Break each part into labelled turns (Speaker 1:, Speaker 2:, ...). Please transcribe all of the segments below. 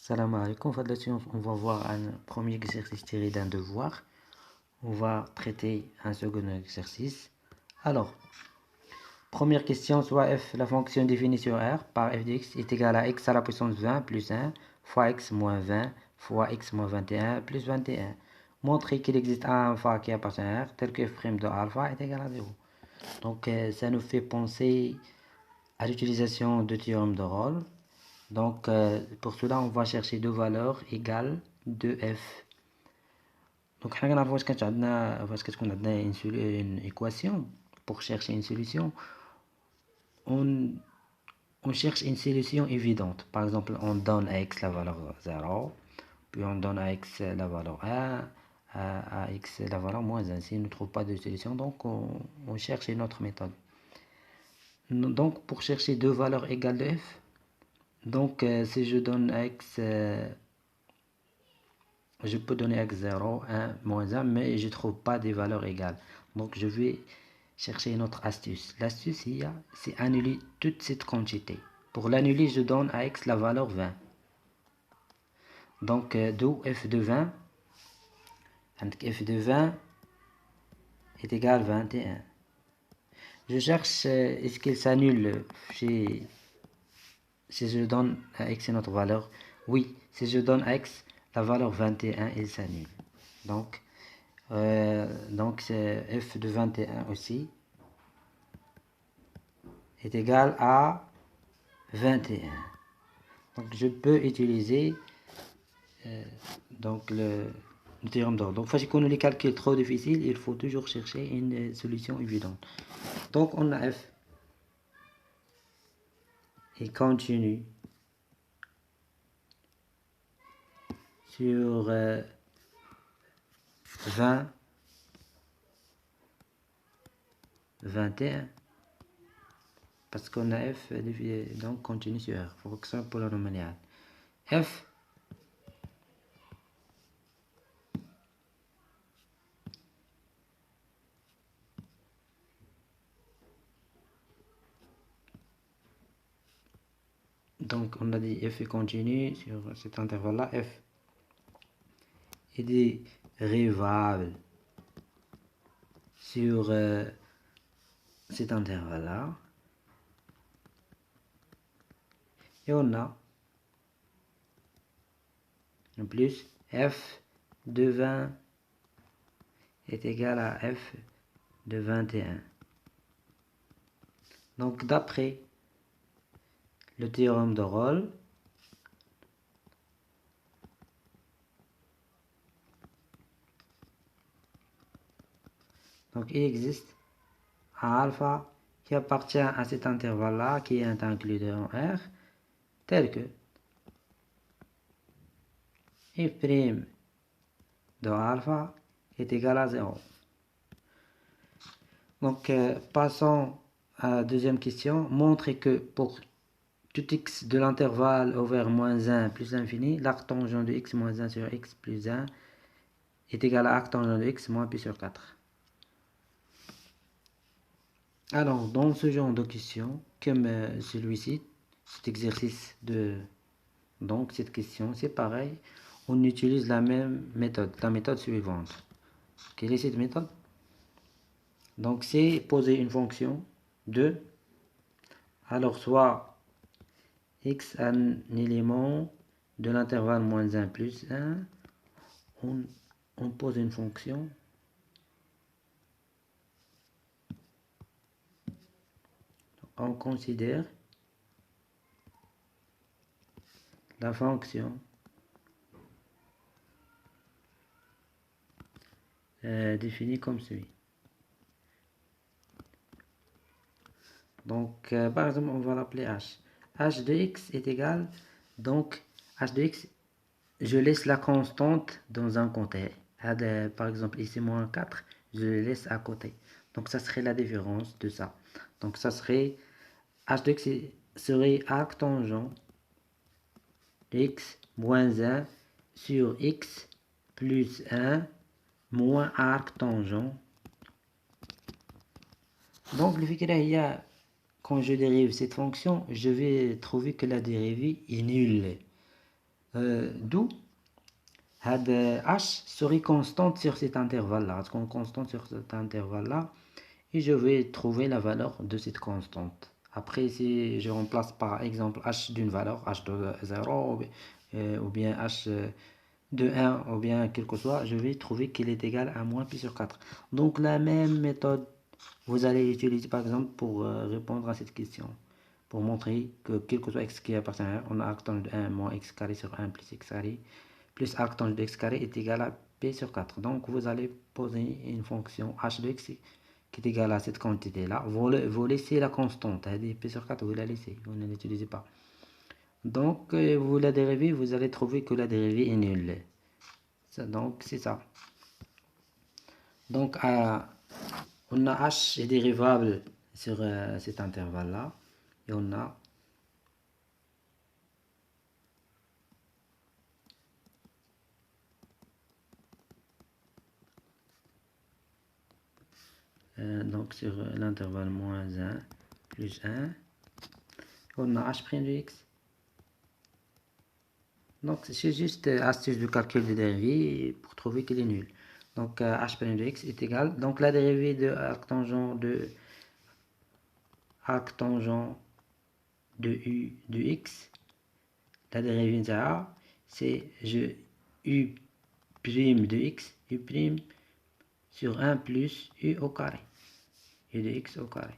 Speaker 1: Salam alaikum. Fin de la séance, on va voir un premier exercice tiré d'un devoir. On va traiter un second exercice. Alors, première question, soit f, la fonction définie sur R par f de x est égale à x à la puissance 20 plus 1 fois x moins 20 fois x moins 21 plus 21. Montrer qu'il existe un alpha qui appartient à R tel que f' de alpha est égal à 0. Donc, ça nous fait penser à l'utilisation de théorème de Rolle. Donc, pour cela, on va chercher deux valeurs égales de f. Donc, on a une équation. Pour chercher une solution, on cherche une solution évidente. Par exemple, on donne à x la valeur 0, puis on donne à x la valeur 1, à x la valeur moins 1. Si on ne trouve pas de solution, donc on cherche une autre méthode. Donc, pour chercher deux valeurs égales de f, donc si je donne à x... je peux donner x 0, 1, moins 1, mais je ne trouve pas des valeurs égales. Donc, je vais chercher une autre astuce. L'astuce, c'est annuler toute cette quantité. Pour l'annuler, je donne à x la valeur 20. Donc, d'où f de 20, f de 20 est égal à 21. Je cherche, est-ce qu'il s'annule si je donne à x une autre valeur? Oui, si je donne à x la valeur 21, il s'annule. Donc c'est f de 21 aussi est égal à 21. Donc je peux utiliser donc le théorème d'ordre. Donc si on a les calculs trop difficiles, il faut toujours chercher une solution évidente. Donc on a f et continue sur 20, 21, parce qu'on a f, donc continue sur R, fonction polynomiale. F donc on a dit f est continu sur cet intervalle là, f est dérivable sur cet intervalle là, et on a en plus f de 20 est égal à f de 21. Donc d'après le théorème de Rolle, donc il existe un alpha qui appartient à cet intervalle là qui est inclus dans R, tel que f' de alpha est égal à 0. Donc passons à la deuxième question. Montrer que pour tout x de l'intervalle ouvert moins 1 plus l'infini, l'arc tangent de x moins 1 sur x plus 1 est égal à arc tangent de x moins pi sur 4. Alors, dans ce genre de question, comme celui-ci, cet exercice donc cette question, c'est pareil, on utilise la même méthode, la méthode suivante. Quelle est cette méthode? Donc, c'est poser une fonction de, alors soit x un élément de l'intervalle moins 1 plus 1, on pose une fonction on considère la fonction définie comme suit. Donc, par exemple, on va l'appeler h. h de x est égal, donc h de x, je laisse la constante dans un côté. Par exemple, ici, moins 4, je le laisse à côté. Donc, ça serait la différence de ça. Donc, ça serait, h de x serait arc tangent x moins 1 sur x plus 1 moins arc tangent. Donc, le fait qu'il y a, quand je dérive cette fonction, je vais trouver que la dérivée est nulle. d'où h serait constante sur cet intervalle-là. Constante sur cet intervalle-là. Et je vais trouver la valeur de cette constante. Après, si je remplace par exemple h d'une valeur, h de 0, ou bien h de 1, ou bien quel que soit, je vais trouver qu'il est égal à moins pi sur 4. Donc la même méthode, vous allez l'utiliser par exemple pour répondre à cette question. Pour montrer que quel que soit x qui appartient à 1, on a arctange de 1 moins x carré sur 1 plus x carré plus arctange de x carré est égal à p sur 4. Donc vous allez poser une fonction h de x qui est égal à cette quantité-là. Vous laissez la constante, p sur 4, vous la laissez, vous ne l'utilisez pas. Donc vous la dérivez, vous allez trouver que la dérivée est nulle. Donc c'est ça. Donc on a h est dérivable sur cet intervalle-là. Et on a donc sur l'intervalle moins 1 plus 1, on a h' de x. Donc c'est juste astuce de calcul de dérivée pour trouver qu'il est nul. Donc h' de x est égal. Donc la dérivée de arctangent de u de x, la dérivée de a, c'est u prime de x, u prime sur 1 plus u au carré. U de x au carré.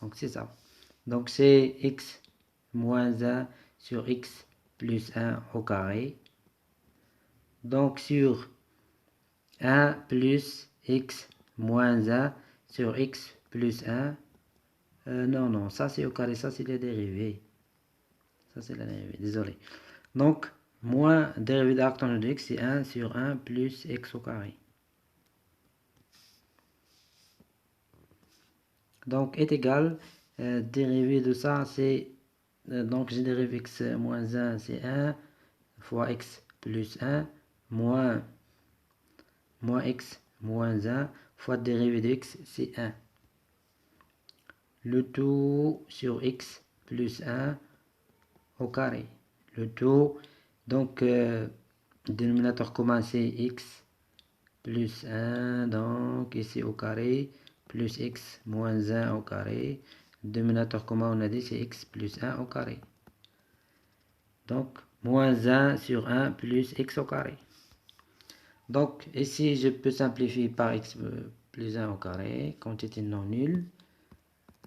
Speaker 1: Donc c'est ça. Donc c'est x moins 1 sur x plus 1 au carré. Donc sur 1 plus x moins 1 sur x plus 1. Non, ça c'est au carré, ça c'est la dérivée. Ça c'est la dérivée, désolé. Donc, moins dérivée d'arctange de x, c'est 1 sur 1 plus x au carré. Donc, est égal, dérivée de ça, c'est, donc j'ai dérivé x moins 1, c'est 1, fois x plus 1, moins x moins 1, fois dérivée de x, c'est 1. Le tout sur x plus 1 au carré. Le tout, donc, dénominateur commun, c'est x plus 1, donc ici au carré, plus x moins 1 au carré. Dénominateur commun, on a dit, c'est x plus 1 au carré. Donc, moins 1 sur 1 plus x au carré. Donc, ici, je peux simplifier par x plus 1 au carré, quantité non nulle.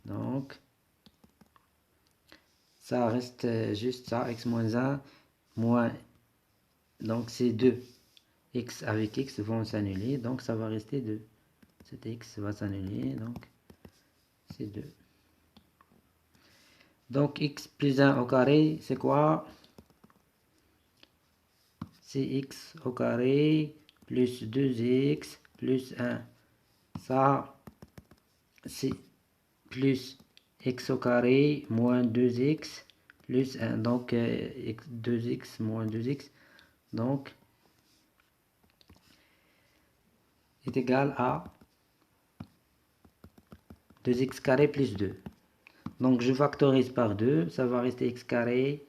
Speaker 1: Donc, ça reste juste ça, x moins 1, moins, donc c'est 2. X avec x vont s'annuler, donc ça va rester 2. Cet x va s'annuler, donc c'est 2. Donc x plus 1 au carré, c'est quoi? C'est x au carré plus 2x plus 1. Ça, c'est plus x au carré moins 2x plus 1. Donc 2x moins 2x. Donc est égal à 2x carré plus 2. Donc je factorise par 2, ça va rester x carré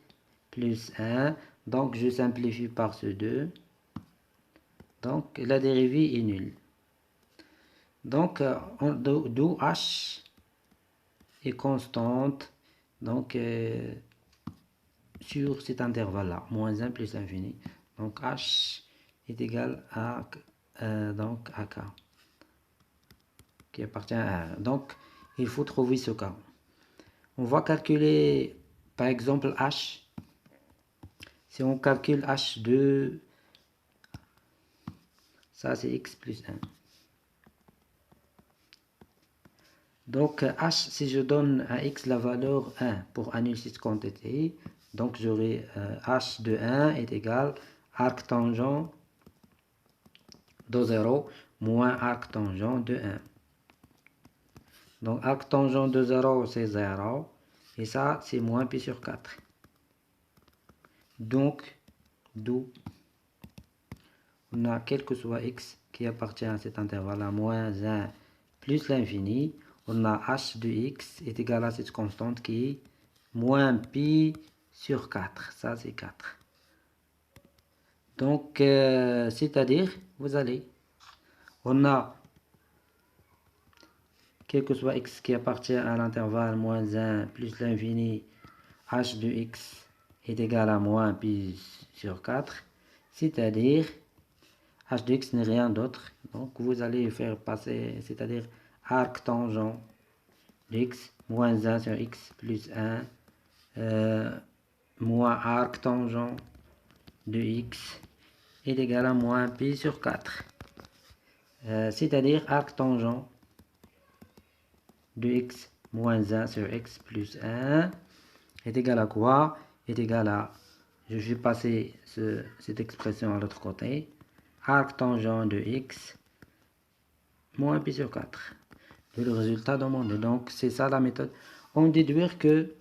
Speaker 1: plus 1. Donc je simplifie par ce 2. Donc la dérivée est nulle. Donc d'où h est constante. Donc sur cet intervalle-là, moins 1 plus infini. Donc h est égal à donc à k qui appartient à 1. Donc il faut trouver ce k. On va calculer par exemple h. Si on calcule h de ça, c'est x plus 1. Donc h, si je donne à x la valeur 1 pour annuler cette quantité, donc j'aurai h de 1 est égal arctangent de 0 moins arctangent de 1. Donc arctangent de 0 c'est 0 et ça c'est moins pi sur 4. Donc d'où on a quel que soit x qui appartient à cet intervalle à moins 1 plus l'infini, on a h de x est égal à cette constante qui est moins pi sur 4. Ça c'est 4. Donc, c'est-à-dire, on a, quel que soit x qui appartient à l'intervalle moins 1 plus l'infini, h de x est égal à moins pi sur 4, c'est-à-dire h de x n'est rien d'autre. Donc vous allez faire passer, c'est-à-dire arc tangent de x moins 1 sur x plus 1 moins arc tangent de x est égal à moins pi sur 4. C'est-à-dire arc tangent de x moins 1 sur x plus 1 est égal à quoi? Est égal à, je vais passer cette expression à l'autre côté, arc tangent de x moins pi sur 4. Et le résultat demandé. Donc c'est ça la méthode. On déduit que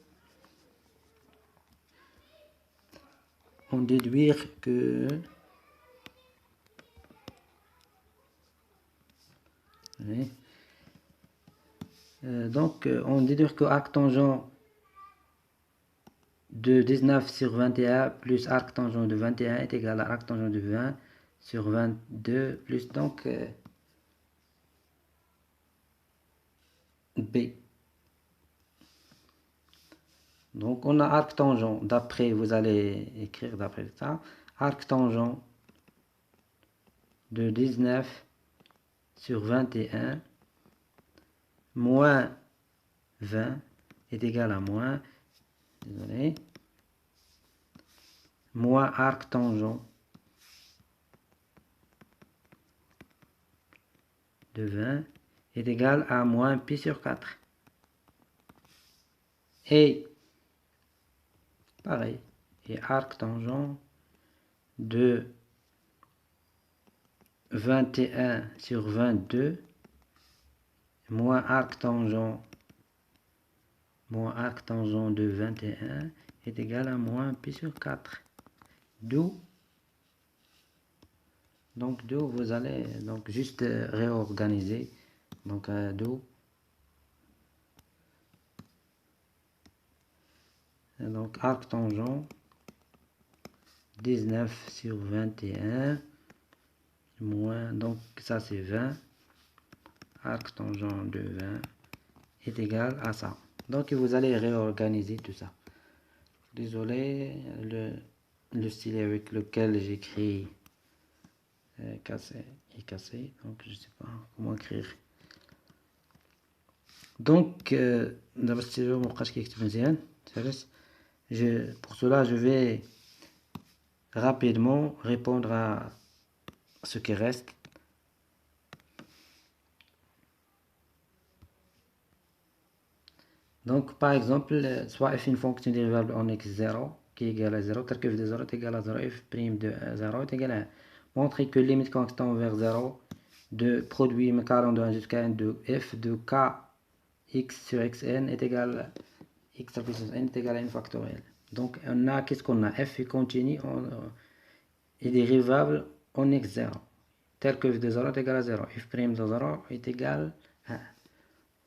Speaker 1: oui. On déduit que arc tangent de 19 sur 21 plus arc tangent de 21 est égal à arc tangent de 20 sur 22 plus donc B. Donc on a arc tangent, d'après, vous allez écrire d'après ça, arc tangent de 19 sur 21 moins 20 est égal à moins, désolé, moins arc tangent de 20 est égal à moins pi sur 4. Et pareil, et arc tangent de 21 sur 22 moins arc tangent de 21 est égal à moins pi sur 4. D'où vous allez donc juste réorganiser. Donc d'où donc arc tangent 19 sur 21 moins, donc ça c'est 20, arc tangent de 20 est égal à ça. Donc vous allez réorganiser tout ça. Désolé, le stylet avec lequel j'écris est cassé, donc je sais pas comment écrire. Donc pour cela je vais rapidement répondre à ce qui reste. Donc par exemple, soit f une fonction dérivable en x0 qui est égale à 0, tel que f de 0 est égal à 0, f' de 0 est égal à 1. Montrer que limite quand tend vers 0 de produit m allant de 1 jusqu'à n de f de k x sur xn est égal à x à la puissance n est égal à n factoriel. Donc on a, qu'est-ce qu'on a? F est continu est dérivable en x0 tel que f de 0 est égal à 0, f' de 0 est égal à 1.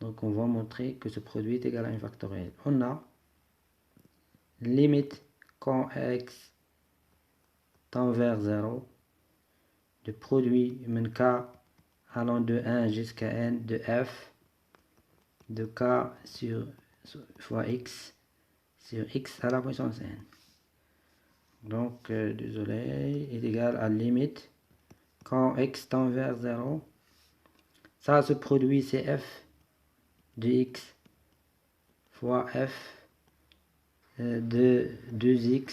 Speaker 1: Donc on va montrer que ce produit est égal à n factoriel. On a limite quand x tend vers 0 de produit mn k allant de 1 jusqu'à n de f de k fois x sur x à la puissance n. Donc désolé, est égal à limite quand x tend vers 0. Ça, ce produit c'est f de x fois f de 2x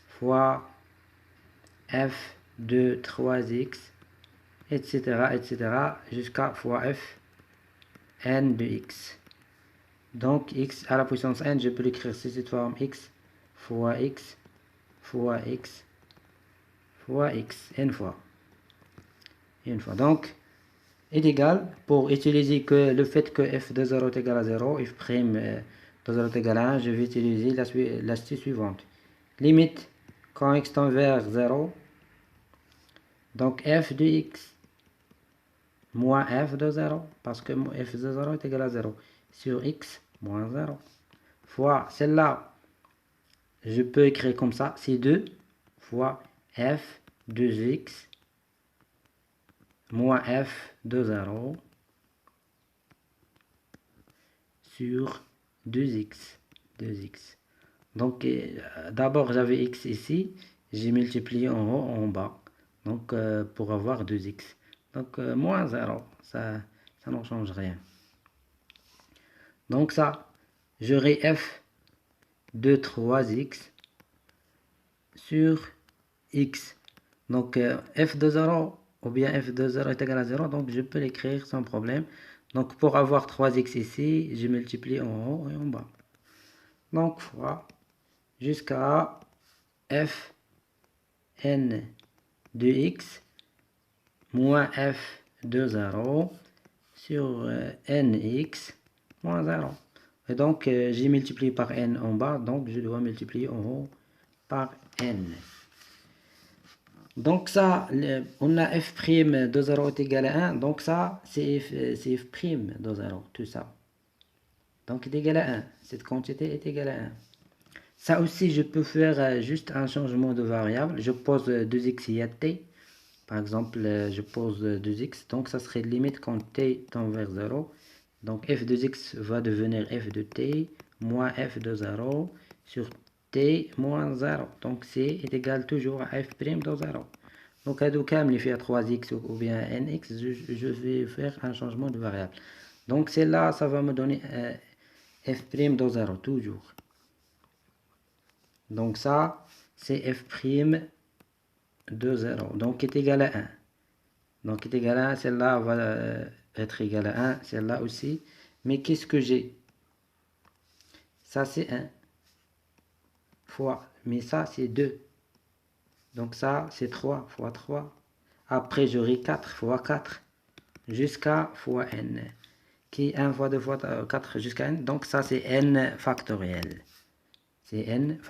Speaker 1: fois f de 3x, etc. jusqu'à fois f n de x. Donc x à la puissance n, je peux l'écrire sous cette forme x fois x fois x fois x, n fois. Donc est égal, pour utiliser que le fait que f de 0 est égal à 0, f' de 0 est égal à 1, je vais utiliser l'astuce suivante. Limite quand x tend vers 0, donc f de x moins f de 0, parce que f de 0 est égal à 0, sur x moins 0, fois celle-là, je peux écrire comme ça, c'est 2 fois f 2x moins f de 0 sur 2x. Donc, d'abord, j'avais x ici. J'ai multiplié en haut, en bas. Donc, pour avoir 2x. Donc, moins 0. Ça n'en change rien. Donc, ça, j'aurai f de 3x sur x. Donc, f de 0 ou bien f de 0 est égal à 0. Donc, je peux l'écrire sans problème. Donc, pour avoir 3x ici, je multiplie en haut et en bas. Donc, fois jusqu'à f n de x moins f de 0 sur nx moins 0. Et donc, j'ai multiplié par n en bas, donc je dois multiplier en haut par n. Donc ça, on a f' de 0 est égal à 1, donc ça, c'est f' de 0, tout ça. Donc, il est égal à 1. Cette quantité est égale à 1. Ça aussi, je peux faire juste un changement de variable. Je pose 2x et t. Par exemple, je pose 2x. Donc, ça serait limite quand t tend vers 0. Donc, f de x va devenir f de t moins f de 0 sur t moins 0. Donc, c est égal toujours à f' de 0. Donc, à il fait 3x ou bien nx, je vais faire un changement de variable. Donc, celle-là, ça va me donner f' de 0, toujours. Donc, ça, c'est f' de 0. Donc, est égal à 1. Donc, est égal à 1. Celle-là va être égale à 1. Celle-là aussi. Mais qu'est-ce que j'ai? Ça, c'est 1 fois. Mais ça, c'est 2. Donc, ça, c'est 3 fois 3. Après, j'aurai 4 fois 4 jusqu'à fois n. Qui est 1 fois 2 fois 4 jusqu'à n. Donc, ça, c'est n factoriel. C'est n factoriel.